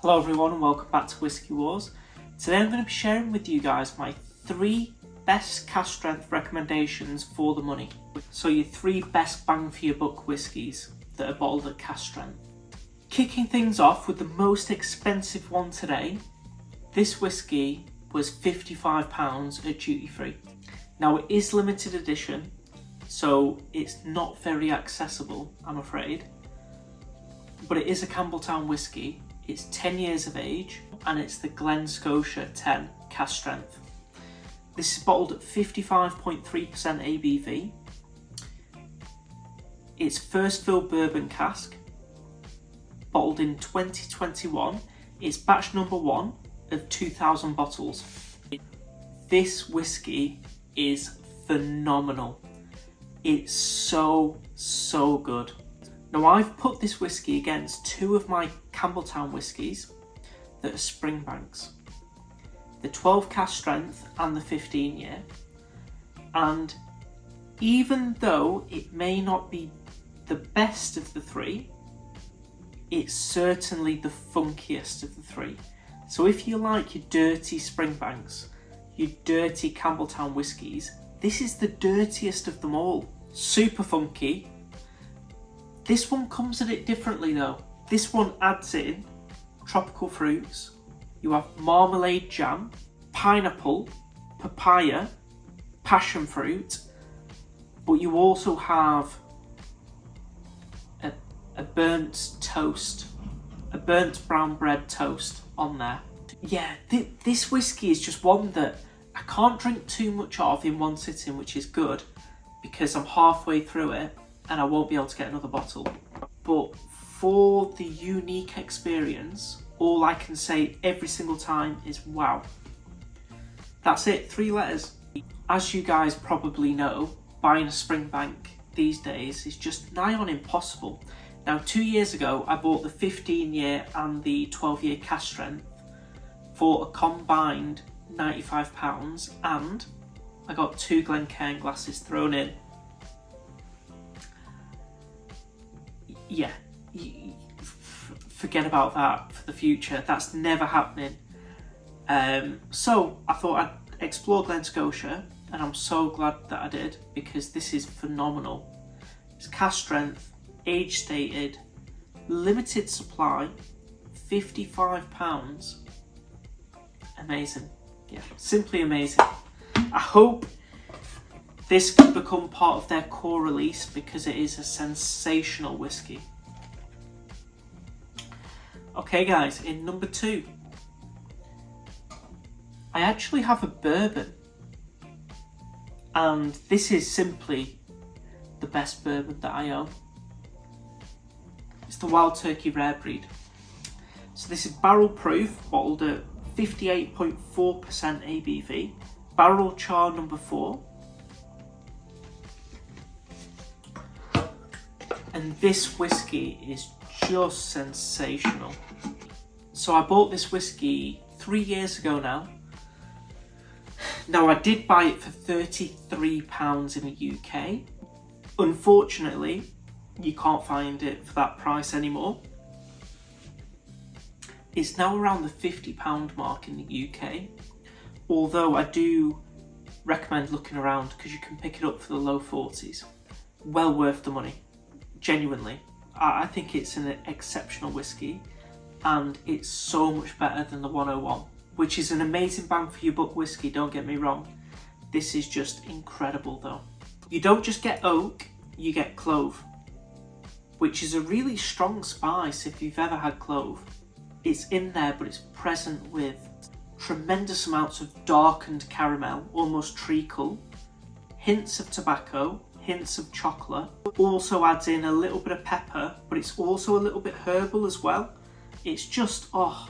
Hello everyone and welcome back to WhiskyWars. Today I'm going to be sharing with you guys my 3 best cask strength recommendations for the money. So your 3 best bang for your buck whiskies that are bottled at cask strength. Kicking things off with the most expensive one today, this whisky was £55 at duty free. Now it is limited edition, so it's not very accessible, I'm afraid. But it is a Campbelltown whisky. It's 10 years of age and it's the Glen Scotia 10 cask strength. This is bottled at 55.3% ABV. It's first fill bourbon cask, bottled in 2021. It's batch number 1 of 2,000 bottles. This whisky is phenomenal. It's so good. Now I've put this whisky against 2 of my Campbelltown whiskies that are Springbanks, the 12 cask strength and the 15 year, and even though it may not be the best of the 3, it's certainly the funkiest of the 3. So if you like your dirty Springbanks, your dirty Campbelltown whiskies, this is the dirtiest of them all. Super funky. This one comes at it differently though. This one adds in tropical fruits. You have marmalade jam, pineapple, papaya, passion fruit, but you also have a burnt toast, a burnt brown bread toast on there. Yeah, this whiskey is just one that I can't drink too much of in one sitting, which is good because I'm halfway through it and I won't be able to get another bottle. But for the unique experience, all I can say every single time is wow. That's it, 3 letters. As you guys probably know, buying a Springbank these days is just nigh on impossible. Now 2 years ago, I bought the 15 year and the 12 year cask strength for a combined £95 and I got 2 Glencairn glasses thrown in. Yeah, forget about that for the future. That's never happening. So I thought I'd explore Glen Scotia, and I'm so glad that I did because this is phenomenal. It's cask strength, age stated, limited supply, £55. Amazing. Yeah, simply amazing. I hope this could become part of their core release because it is a sensational whisky. Okay guys, in number 2, I actually have a bourbon, and this is simply the best bourbon that I own. It's the Wild Turkey Rare Breed. So this is barrel proof, bottled at 58.4% ABV, barrel char number 4. And this whisky is just sensational. So I bought this whisky 3 years ago now. Now I did buy it for £33 in the UK. Unfortunately, you can't find it for that price anymore. It's now around the £50 mark in the UK. Although I do recommend looking around because you can pick it up for the low 40s. Well worth the money. Genuinely, I think it's an exceptional whisky and it's so much better than the 101, which is an amazing bang for your buck whisky, don't get me wrong. This is just incredible though. You don't just get oak, you get clove, which is a really strong spice if you've ever had clove. It's in there, but it's present with tremendous amounts of darkened caramel, almost treacle, hints of tobacco, hints of chocolate. Also adds in a little bit of pepper, but it's also a little bit herbal as well. It's just, oh.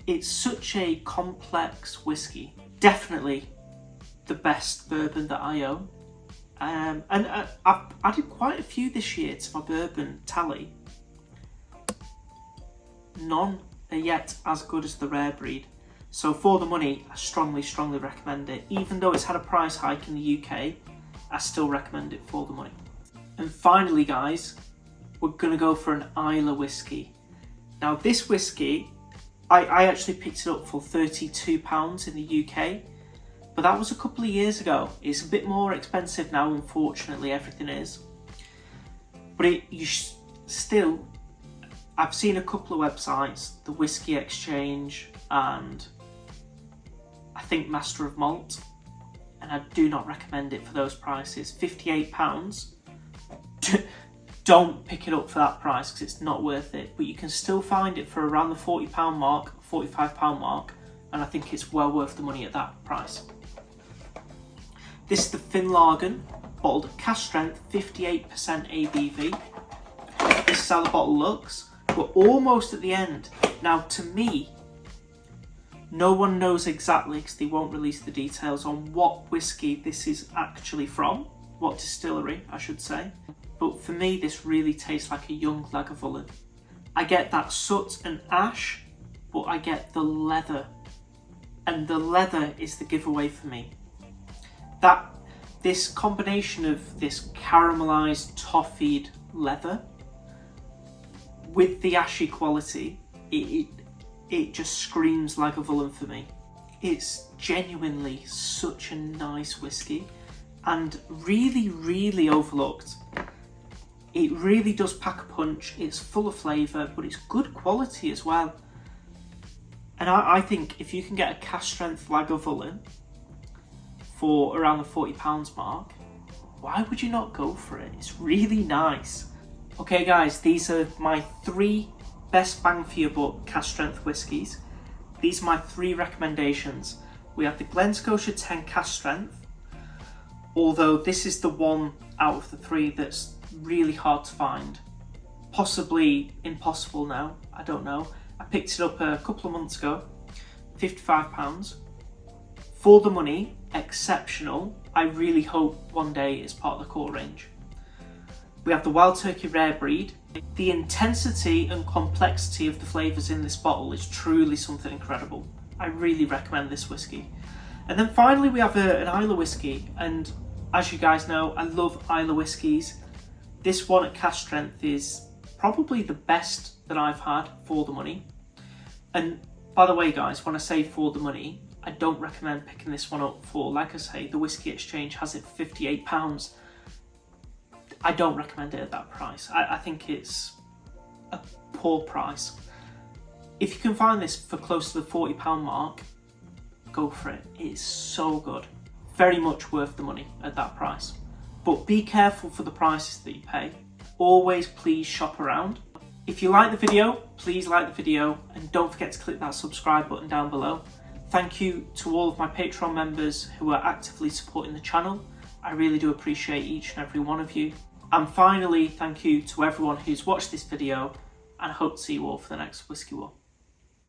It's such a complex whiskey. Definitely the best bourbon that I own. And I've added quite a few this year to my bourbon tally. None are yet as good as the Rare Breed. So for the money, I strongly recommend it. Even though it's had a price hike in the UK, I still recommend it for the money. And finally guys, we're going to go for an Islay whiskey. Now this whiskey, I actually picked it up for £32 in the UK, but that was a couple of years ago. It's a bit more expensive now, unfortunately, everything is. But still, I've seen a couple of websites, the Whisky Exchange and I think Master of Malt, and I do not recommend it for those prices. £58, don't pick it up for that price because it's not worth it, but you can still find it for around the £40 mark, £45 mark, and I think it's well worth the money at that price. This is the Finlagen, bottled at Cask Strength, 58% ABV. This is how the bottle looks. We're almost at the end. Now to me, no one knows exactly, because they won't release the details on what whiskey this is actually from, what distillery I should say. But for me, this really tastes like a young Lagavulin. I get that soot and ash, but I get the leather. And the leather is the giveaway for me. This combination of this caramelized, toffeed leather with the ashy quality, it just screams Lagavulin for me. It's genuinely such a nice whiskey and really, really overlooked. It really does pack a punch. It's full of flavour, but it's good quality as well. And I think if you can get a Cask Strength Lagavulin for around the £40 mark, why would you not go for it? It's really nice. Okay guys, these are my 3 best bang for your buck Cask Strength whiskies. These are my 3 recommendations. We have the Glen Scotia 10 Cask Strength, although this is the one out of the 3 that's really hard to find. Possibly impossible now, I don't know. I picked it up a couple of months ago, £55. For the money, exceptional. I really hope one day it's part of the core range. We have the Wild Turkey Rare Breed. The intensity and complexity of the flavours in this bottle is truly something incredible. I really recommend this whiskey. And then finally we have an Islay whiskey, and as you guys know, I love Islay whiskies. This one at Cask Strength is probably the best that I've had for the money. And by the way guys, when I say for the money, I don't recommend picking this one up for, like I say, the Whisky Exchange has it for £58. I don't recommend it at that price. I think it's a poor price. If you can find this for close to the £40 mark, go for it. It's so good. Very much worth the money at that price. But be careful for the prices that you pay. Always please shop around. If you like the video, please like the video and don't forget to click that subscribe button down below. Thank you to all of my Patreon members who are actively supporting the channel. I really do appreciate each and every one of you. And finally, thank you to everyone who's watched this video, and I hope to see you all for the next Whisky War.